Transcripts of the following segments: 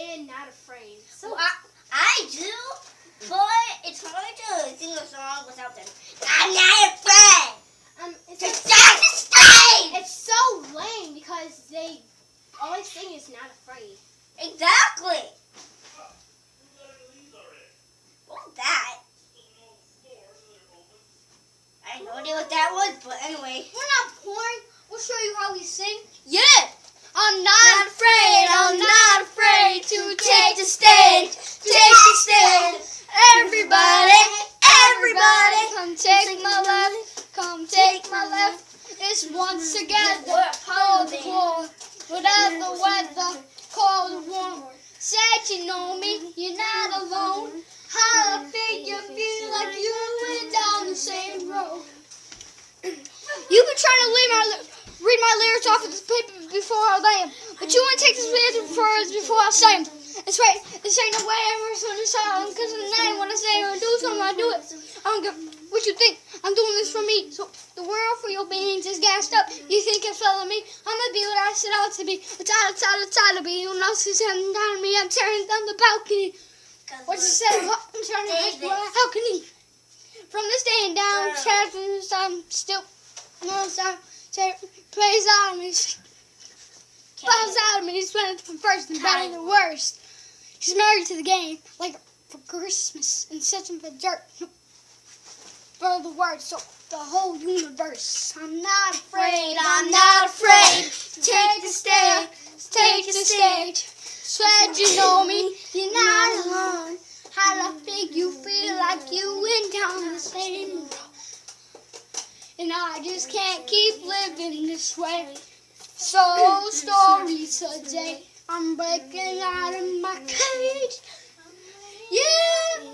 band Not Afraid. So well, I do, but it's hard to sing a song without them. I'm not afraid. It's so lame because they always sing is Not Afraid. Exactly. What's that? I have no idea what that was, but anyway. We're not pouring. We'll show you how we sing. Yeah. I'm not afraid. I'm not afraid to take the stage. Take the stage. Everybody, everybody, come take my left. Come take my left. It's once together. Hold the floor. Whatever weather, cold or warm. Said you know me, you're not alone. How I figure, feel like you went down the same road. You've been trying to read my lyrics off of this paper before I lay them, but you want to take this lyrics before I say them. That's right, this ain't no way I'm going to silent, because in the night when I say I'm going to do something, I do it. I don't care what you think, I'm doing this for me, so the world for your beings is gassed up. You think it fell on me? I'm going to be what I set out to be, a tired to be. You know, she's heading down to me, I'm tearing down the balcony. What you say? What? I'm trying to make how can he? From this day and down, I'm still, plays out of me. Falls out of me, he's went from first and better than worst. He's married to the game, like for Christmas, and sets him for dirt. For the words, so the whole universe. I'm not afraid, I'm not afraid. Take the stage, take the stage. Said you know me, you're not alone. How I think you feel like you went down the same road. And I just can't keep living this way. So story today, I'm breaking out of my cage. Yeah,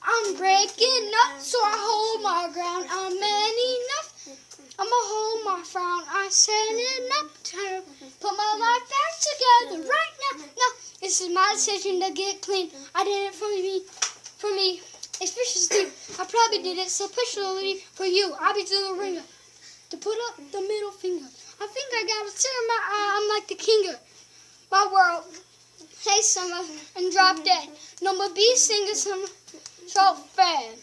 I'm breaking up, so I hold my ground. I'm man enough, I'ma hold my frown. I said enough time, put my life back together right now. No, this is my decision to get clean. I did it for me, especially. I probably did it especially for you. I'll be to the ringer to put up the middle finger. I think I got a tear in my eye. I'm like the king of my world. Hey, summer, and drop dead. No more B singer, summer, so bad.